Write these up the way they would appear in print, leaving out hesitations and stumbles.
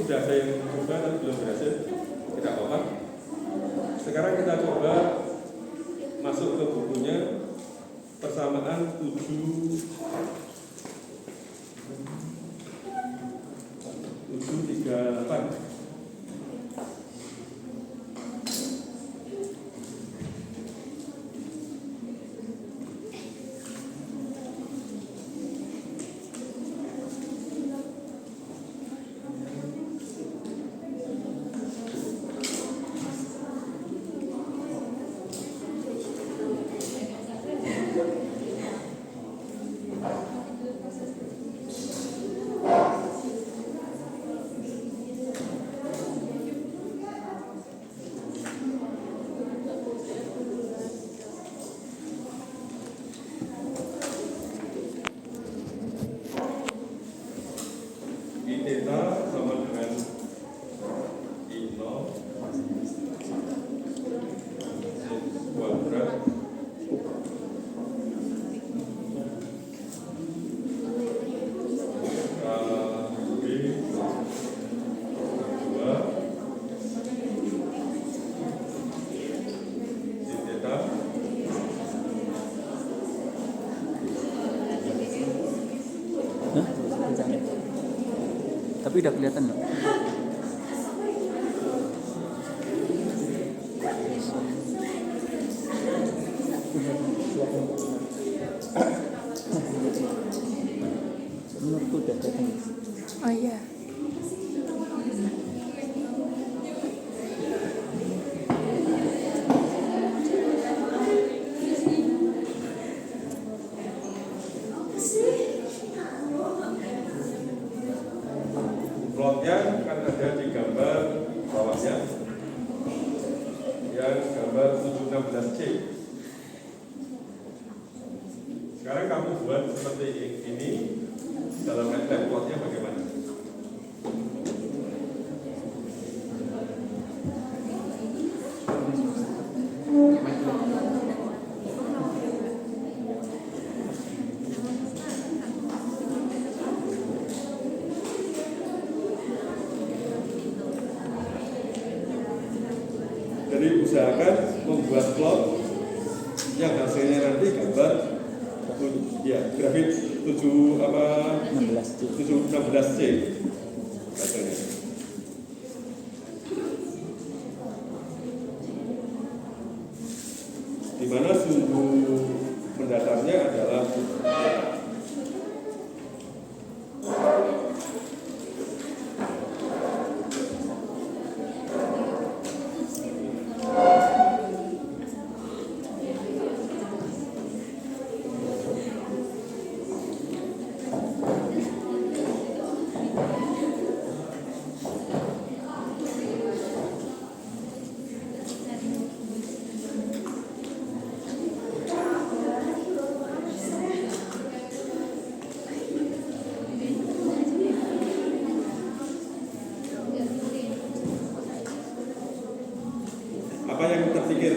sudah ada yang coba tapi belum berhasil, tidak apa-apa. Sekarang kita coba masuk ke bukunya persamaan 738. Theta sama dengan I0 kuadrat KB 2 sin theta Tapi udah kelihatan nggak? Menurutku udah kelihatan. Oh iya. plotnya kan ada di gambar bawahnya yang gambar 716C. Sekarang kamu buat seperti ini dalam MATLAB, plotnya bagaimana? Jadi usahakan membuat plot yang hasilnya nanti gambar ya grafik 716C hasilnya. Di mana sumbu mendatarnya adalah apa yang terpikir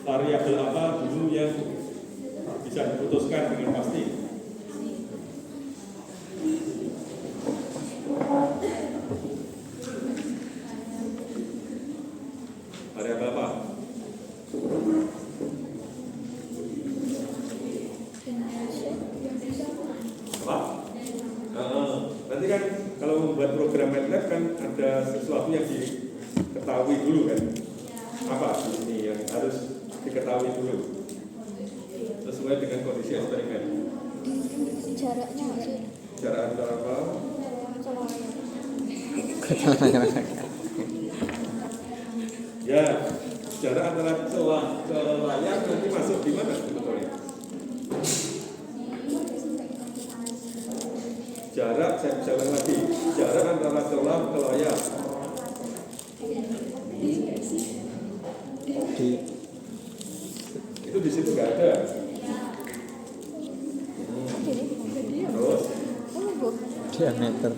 variabel apa dulu yang bisa diputuskan dengan pasti? Variabel apa? Apa? Nanti kan kalau membuat program MATLAB kan ada sesuatu yang diketahui dulu kan? Apa ini yang harus diketahui dulu sesuai dengan kondisi eksperimen. Jarak antara apa? Ya, jarak antara celah ke layar nanti masuk di mana sebetulnya? Jarak, saya ulang lagi, jarak antara celah ke layar. Itu di situ nggak ada. Terus diameter.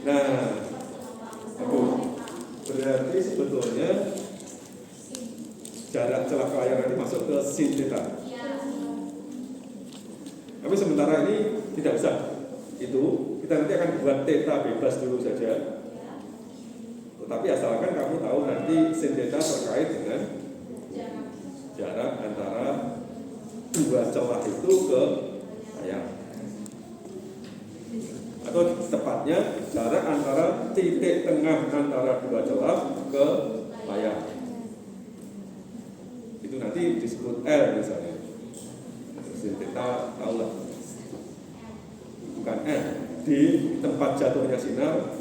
Nah, berarti sebetulnya jarak celah ke layar nanti masuk ke sin theta. Tapi sementara ini tidak usah. Itu kita nanti akan buat theta bebas dulu saja. Tetapi asalkan kamu tahu nanti sin theta terkait dengan jarak antara dua celah itu ke layar. Atau tepatnya jarak antara titik tengah antara dua celah ke layar. Itu nanti disebut L misalnya. Sin theta tahu lah. Bukan L. Di tempat jatuhnya sinar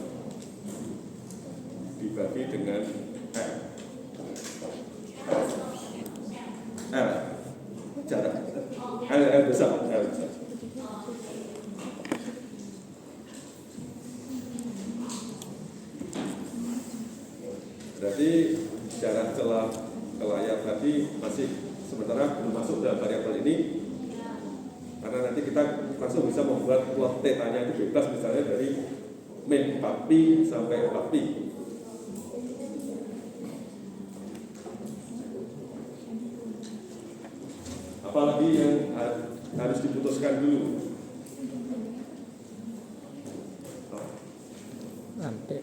dibagi dengan L. L. Jarak L besar. L besar. Berarti jarak celah ke layar tadi masih sementara belum masuk dalam variabel ini, karena nanti kita langsung bisa membuat plot theta-nya itu bebas, misalnya dari min 4pi sampai 4pi. Apalagi yang harus diputuskan dulu? Nanti.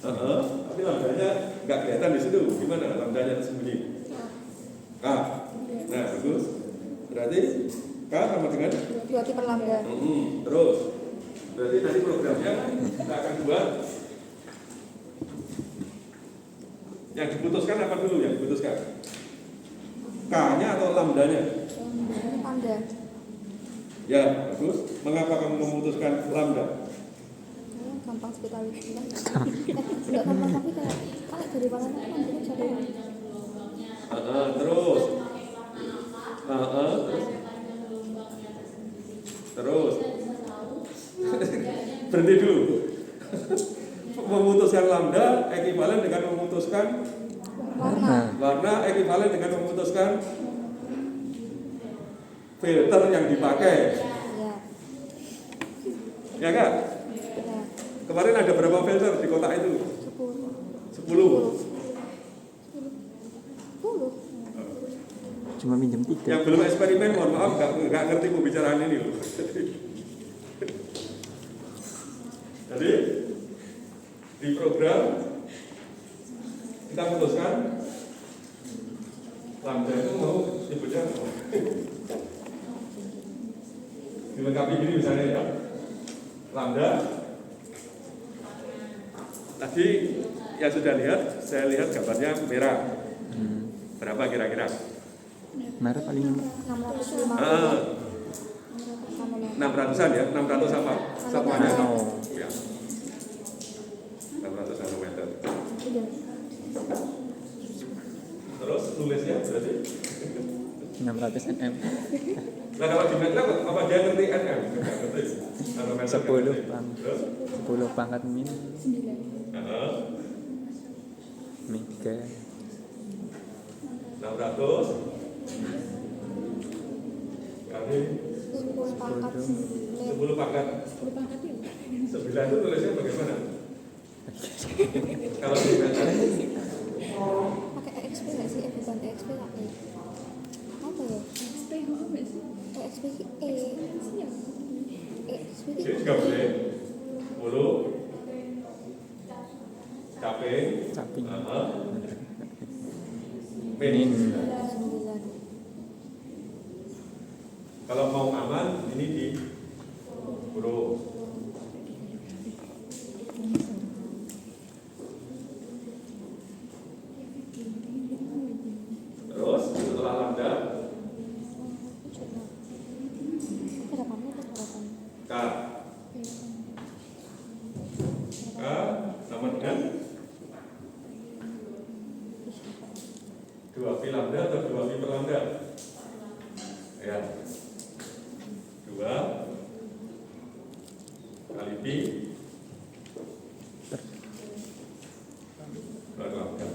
Tapi lambdanya nggak kelihatan di situ. Gimana lambdanya tersembunyi? K. Nah, bagus. Berarti K sama dengan 2 per lambda. Terus berarti nanti programnya kita akan buat yang diputuskan apa dulu yang diputuskan? K-nya atau lambdanya? Lambda. Ya, bagus. Mengapa kamu memutuskan lambda? Gampang sekali bilang. Enggak gampang tapi kayak kalau dari warnanya kan dia jadi. Terus. Terus. Berhenti dulu. Memutuskan lambda ekivalen dengan memutuskan warna ekivalen dengan memutuskan filter yang dipakai. Ya. Ya kan? Ya. Kemarin ada berapa filter di kotak itu? 10. 10. Cuma minjem 3. Yang belum eksperimen, mohon maaf, nggak ngerti pembicaraan ini loh. Jadi di program kita putuskan lambda itu mau disebutnya dilengkapi gini misalnya ya, lambda. Tadi yang sudah lihat, saya lihat gambarnya merah. Berapa kira-kira? Merah paling 650. 600-an ya, 600 apa? Satuannya. Oh. Ya. 600 nanometer. Iya. Terus tulisnya berarti? 600 nm. Nah kalau di MATLAB apa dia ngerti nm? Nggak ngerti. Nanometer 10 pangkat min 9. mega 600 kali 10 pangkat 10 pangkat 10 pangkat ya. 9 itu tulisnya bagaimana? Kalau di MATLAB Pakai EXP nggak sih? Bukan EXP lah. Apa ya? EXP apa sih? EXP E. EXP ini juga boleh 10 caping caping min. 9. Kalau mau aman ini di huruf. Terus setelah lambda K. K sama dengan 2 pi lambda atau 2 pi per lambda? Ya. 2 kali pi per lambda.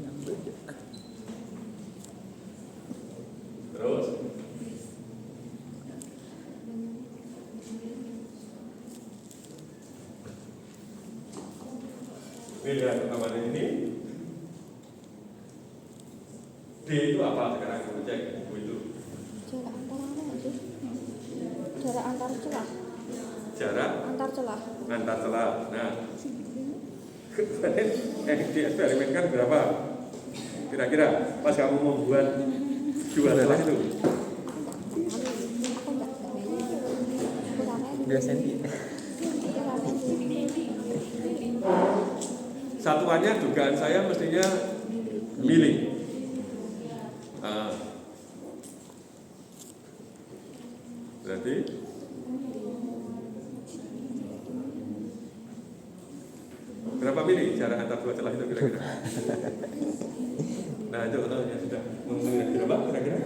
Yang beda. Terus ini lihat pertamanya ini D itu apa sekarang kita cek buku itu? Jarak antar apa sih? Jarak antar celah. Jarak Antar celah. antar celah. Nah, dieksperimenkan berapa? Kira-kira pas kamu membuat 2 celah itu? Aku enggak kurangnya 2 cm. Satuannya dugaan saya mestinya mili. Berarti berapa mili jarak antar 2 celah itu kira-kira? Nah itu ya sudah. Berapa kira-kira?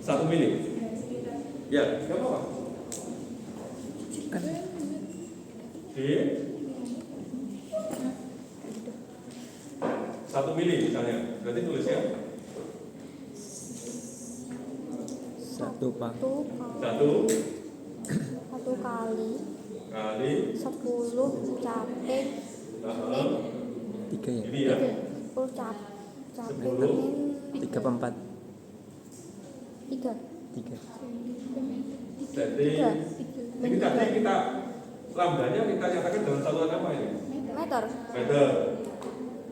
1 mili. Ya, nggak apa-apa. D 1 mili misalnya, berarti tulisnya 1 pak. 1 kali kali 10 capek 3 ya? ini ya 10 capek 3 per 4. 3 3. jadi ini tadi kita lambdanya kita nyatakan dalam satuan apa ini? meter. Meter.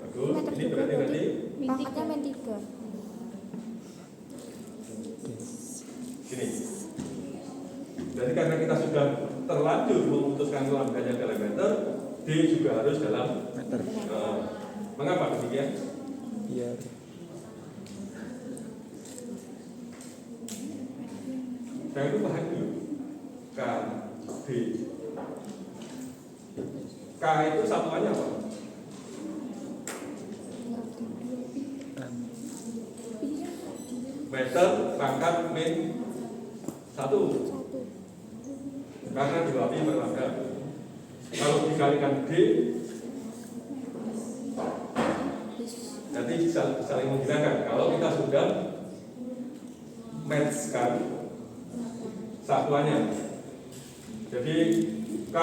Bagus, Meter ini juga berarti berarti pangkatnya men 3. Gini. Jadi karena kita sudah terlanjur memutuskan lambdanya dalam meter, D juga harus dalam Meter. mengapa demikian? Biar Jangan lupa dulu K, D. K itu satuannya apa? Meter pangkat min 1. Karena 2 pi per lambda. Kalau dikalikan D, nanti saling menghilangkan. Kalau kita sudah matchkan satuannya, jadi K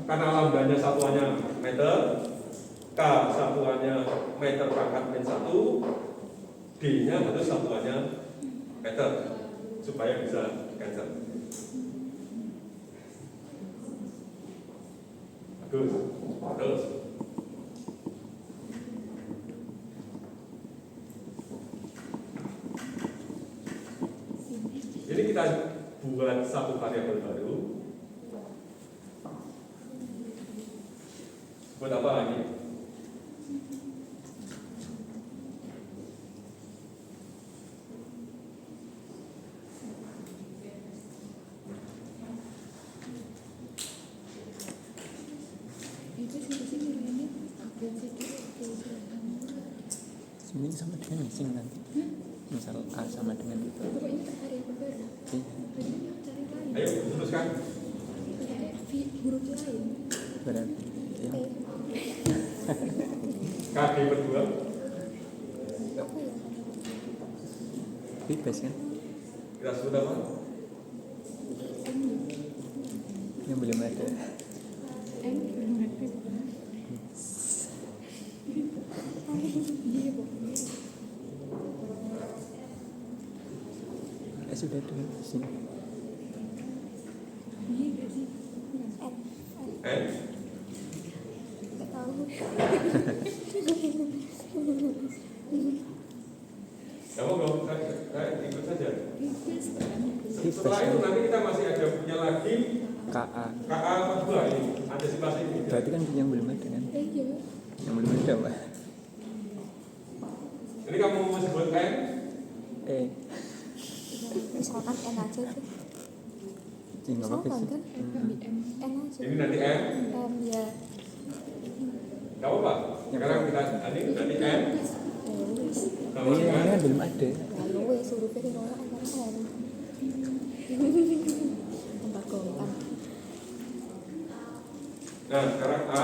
karena lambdanya satuannya meter, K satuannya meter pangkat min 1, D nya harus satuannya meter supaya bisa cancel. Bagus. Terus ini kita buat satu variabel baru. Buat apa lagi? ini sama dengan missing nanti. Misal A sama dengan itu. Ayo teruskan. Huruf lain. Berarti yang KD berdua. Apa ya? bebas kan? Kita sebut apa? Yang belum ada. Sudah dengan sini. Nggak tahu. Ya mau ikut saja. Setelah Bebas itu kan? nanti kita masih ada punya lagi KA. KA kedua ini antisipasi ini. Berarti kan yang belum ada kan? Yang belum ada Pak. Ini kamu mau sebut N? Misalkan N aja tuh. Ini nggak apa-apa Misalkan sih. kan N aja. Ini nanti N. M ya. Gak apa-apa. Sekarang kita ini N. Kalau Ini dengan kan belum ada. Lalu wes suruh pilih nolak antara N. Tambah gampang. Nah, sekarang A.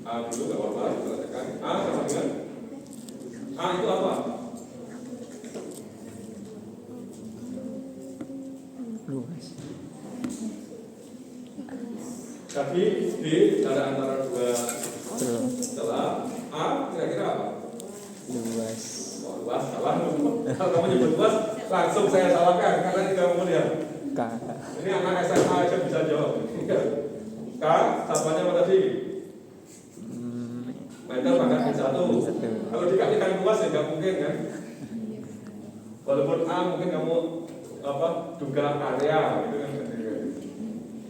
A dulu gak apa-apa, kita tekan. A sama dengan A itu apa? Luas. Tadi D ada antara dua Belum. celah. A kira-kira apa? Luas. Oh, luas, salah. Kalau kamu nyebut luas, langsung saya salahkan karena tidak kemudian. K. Ini anak SMA aja bisa jawab. K, satuannya apa tadi? Meter pangkat satu. Kalau dikalikan luas ya nggak mungkin kan? Walaupun A mungkin kamu duga area gitu kan?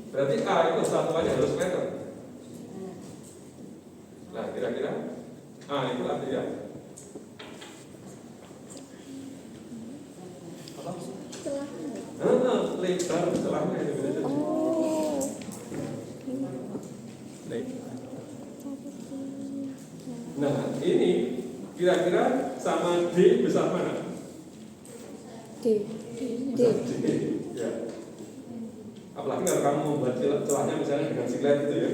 Berarti A itu satuannya harus meter. Nah kira-kira A itu artinya apa? Lebar celahnya itu bisa. Oh. Nah ini kira-kira sama D besar mana? D. D. Ya. Apalagi kalau kamu membuat celahnya misalnya dengan silet itu ya,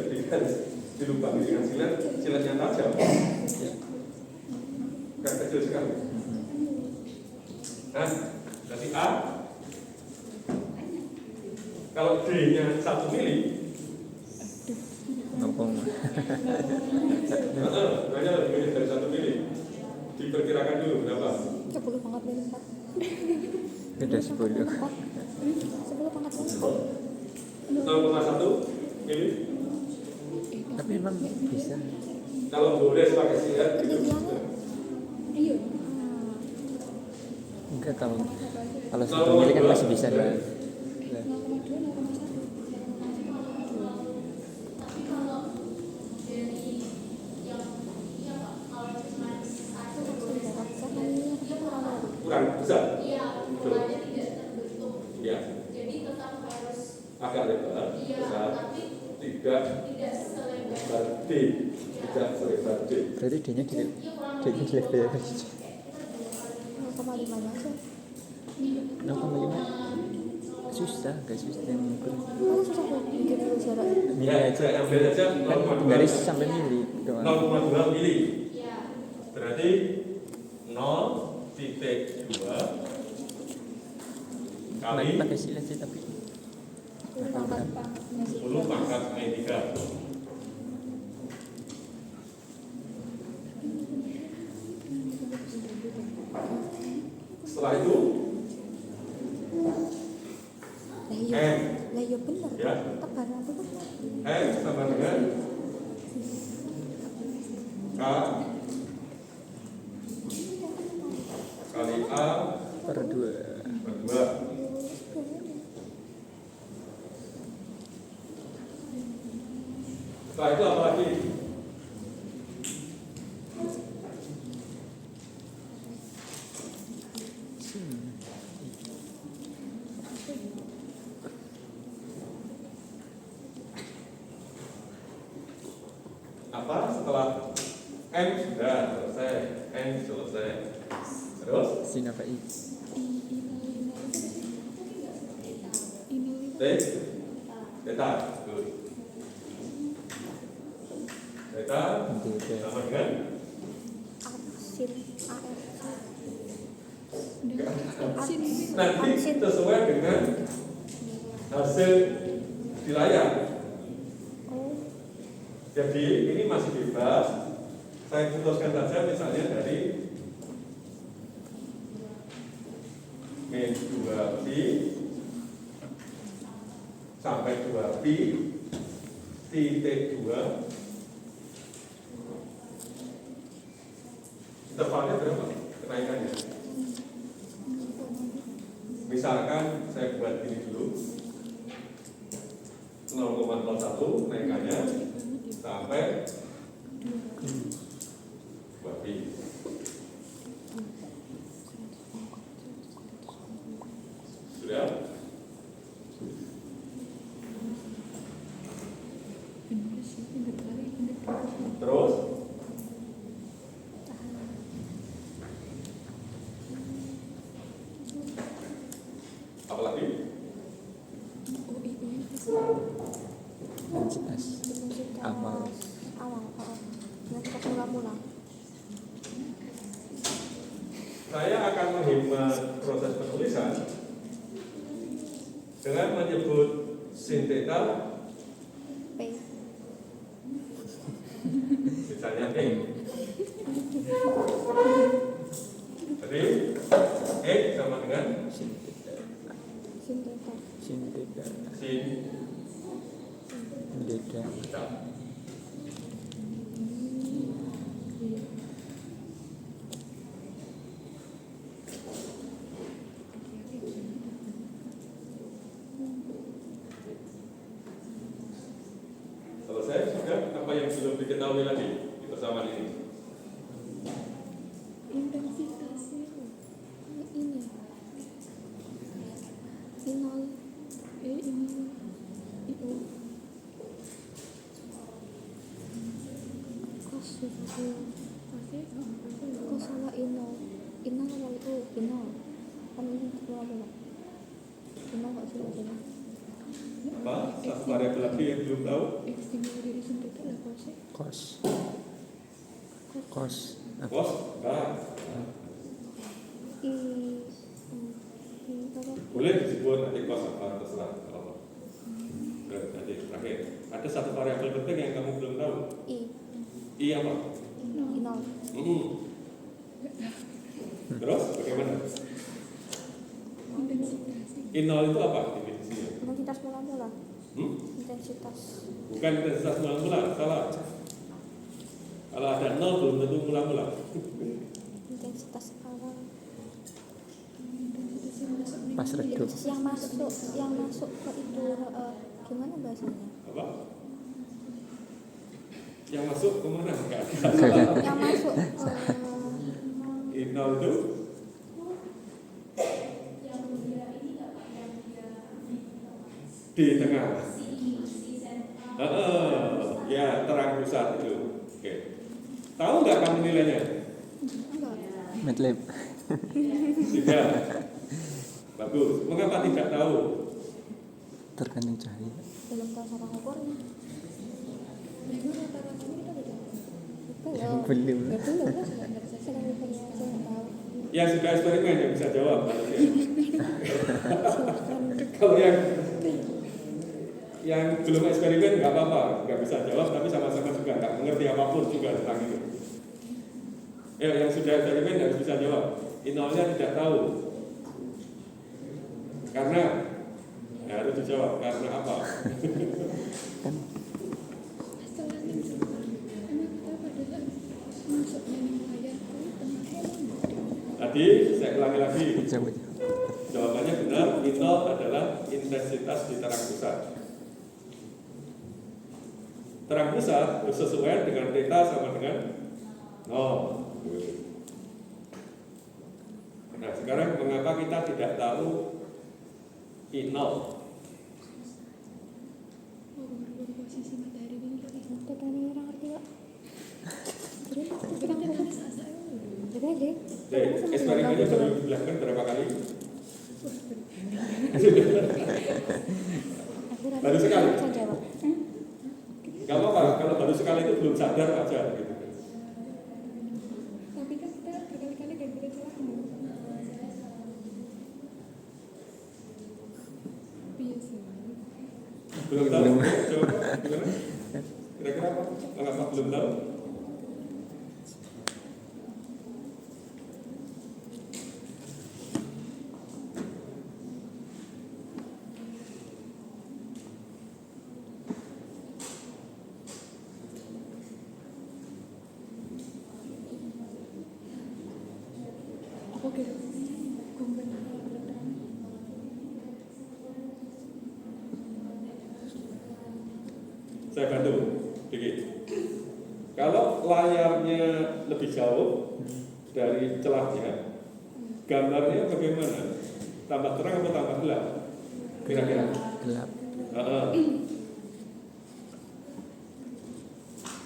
dilubangi dengan silet yang tajam. Kan kecil sekali. Nah, berarti A. Kalau D-nya 1 mili, Ngomong. hanya lebih dari 1 mili. Diperkirakan dulu berapa? 10 pangkat minus 4. Beda 10. 10 pangkat minus 4. 0,1 mili. Tapi emang bisa. Kalau boleh pakai silet itu. Iya. Enggak kalau 1 mili kan masih bisa lah. Kurang besar. Betul. Ya. Agak lebar, besar, tidak selebar D, tidak selebar D. Berarti D-nya di level 0,5 nya aja. 0,5. Susah, gak susah yang mengukur. Mana susah tuh bikin dulu jarak. Mili Ya, aja. saya ambil aja Kan garis sampai mili doang. 0,2 mili. Berarti 0,2 kali Pakai silet sih tapi 10 pangkat 10 pangkat -3. Setelah itu M. Lah iya bener. Ya. Tebar apa tuh? M sama dengan K kali A per 2. per 2. Setelah itu apa lagi? Apa setelah M sudah selesai, N selesai. Terus Sin apa I? T, theta, good. Theta sama dengan Sin nanti sesuai dengan hasil di layar. Jadi ini masih bebas. Saya putuskan saja misalnya dari min 2pi sampai 2pi titik 2. Intervalnya berapa kenaikannya? Misalkan saya buat ini dulu 0,01 kenaikannya sampai 2pi. Sudah? awal. Intensitas mula-mula. Saya akan menghemat proses penulisan dengan menyebut sin theta P. misalnya E. Jadi E sama dengan Sin theta. Sin theta. Sin theta. sin Theta. theta. Selesai sudah apa yang belum diketahui lagi di persamaan ini? Intensitasnya ini. Inol. Ini. Itu. Kos itu. Kos sama inol. Inol apa itu? Inol. Kan ini mula-mula. Inol nggak sih bacanya? Apa? Satu variabel lagi yang belum tahu? X tinggal dari sin theta lah kosnya. Cos. Cos. Kos? Enggak. I apa? Boleh disebut nanti kos apa terserah. Kalau jadi terakhir ada satu variabel penting yang kamu belum tahu. I apa? Inol. Terus bagaimana? Inol itu apa definisinya? Intensitas mula-mula. Intensitas. Bukan intensitas mula-mula, salah. Kalau ada nol belum tentu mula-mula. Intensitas awal. Pas redup. Yang masuk ke itu gimana bahasanya? Apa? Yang masuk kemana? Enggak. Yang masuk Inol itu di tengah. Ya terang pusat itu. Oke. Tahu nggak kamu nilainya? enggak. Matlab. Tidak. Bagus. Mengapa tidak tahu? Tergantung cahaya. Belum tahu cara ngukurnya. Belum. Belum lah. Sedang ngukurnya aja nggak tahu. Yang sudah eksperimen yang bisa jawab. Kalau yang belum eksperimen nggak apa-apa, nggak bisa jawab, tapi sama-sama juga nggak mengerti apapun juga tentang itu. Yang sudah eksperimen harus bisa jawab. Inolnya tidak tahu. Karena harus dijawab karena apa? Tadi saya ulangi lagi. Jawabannya benar, inol adalah intensitas di terang pusat. Terang pusat bersesuaian dengan theta sama dengan 0. Nah, sekarang mengapa kita tidak tahu I0? Eksperimennya baru dilakukan berapa kali? Baru sekali. Gak apa-apa, kalau baru sekali itu belum sadar aja gitu. Tapi kan kita berkali-kali gak bisa celana. Biasa. Belum tahu? Coba gimana? Kira-kira apa? Mengapa belum tahu? Oke. Saya bantu dikit. Kalau layarnya lebih jauh dari celahnya, gambarnya bagaimana? Tambah terang atau tambah gelap? Kira-kira? Gelap.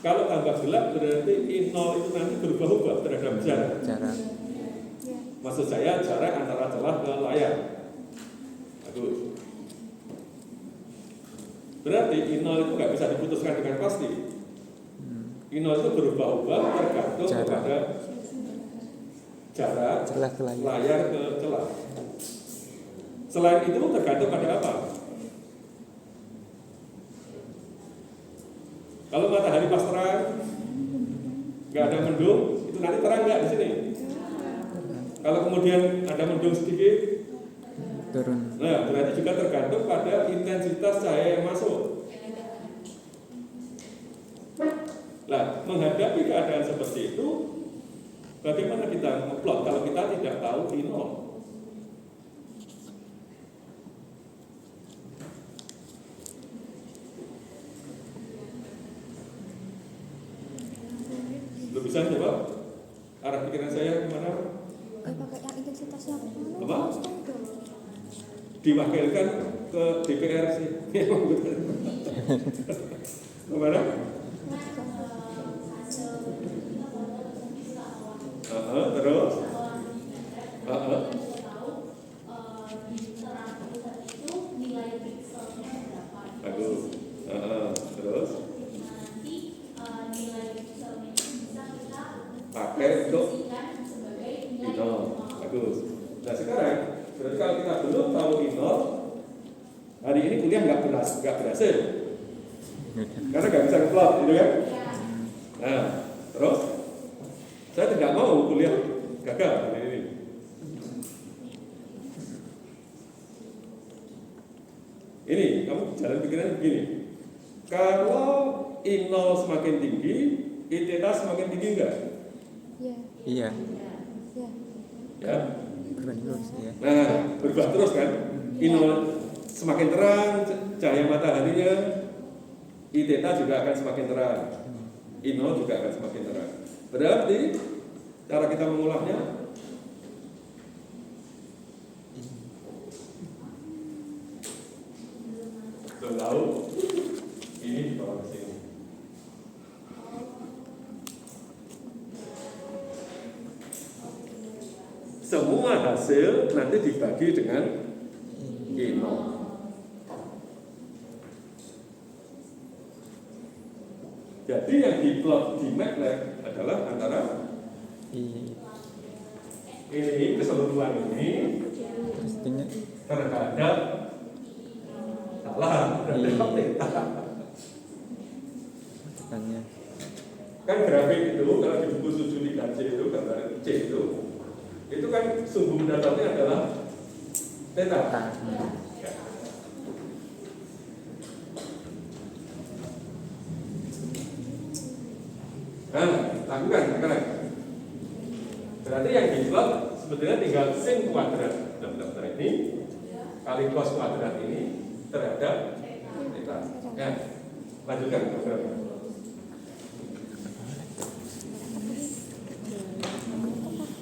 Kalau tambah gelap berarti I0 itu nanti berubah-ubah terhadap jarak. Jarak. Maksud saya jarak antara celah ke layar. Bagus. Berarti I0 itu nggak bisa diputuskan dengan pasti. I0 itu berubah-ubah tergantung Jarak. kepada jarak Celah ke layar. layar ke celah. Selain itu tergantung pada apa? Kalau matahari pas terang, nggak ada mendung, itu nanti terang nggak di sini? Kalau kemudian ada mendung sedikit, Turun. nah berarti juga tergantung pada intensitas cahaya yang masuk. Nah, menghadapi keadaan seperti itu, bagaimana kita ngeplot kalau kita tidak tahu I0? Lu bisa coba? Arah pikiran saya kemana? Pakai yang intensitasnya Apa? konstan dong. Diwakilkan ke DPR sih. Kemana? Terus? Bagus. Terus? Pakai untuk I0. Bagus. Nah sekarang, berarti kalau kita belum tahu I0, hari ini kuliah nggak berhasil. Karena nggak bisa ngeplot, gitu kan? Nah, terus saya tidak mau kuliah gagal hari ini. Ini kamu jalan pikiran begini. Kalau I0 semakin tinggi, I theta semakin tinggi enggak? Iya. Iya. Iya. Ya. Berbanding lurus ya. Nah, berubah terus kan? I0 semakin terang cahaya mataharinya, I theta juga akan semakin terang. I0 juga akan semakin terang. Berarti cara kita mengulahnya tahu ini di bawah sini. Semua hasil nanti dibagi dengan I0. Jadi yang diplot di MATLAB adalah antara ini keseluruhan ini Terus tinggal terhadap salah terhadap theta. tanya. Kan grafik itu kalau di buku 73C itu gambar C itu kan sumbu dasarnya adalah theta. Ya. Nah, lakukan sekarang. Berarti yang diplot sebetulnya tinggal sin kuadrat ini kali cos kuadrat ini terhadap theta. Ya, lanjutkan program.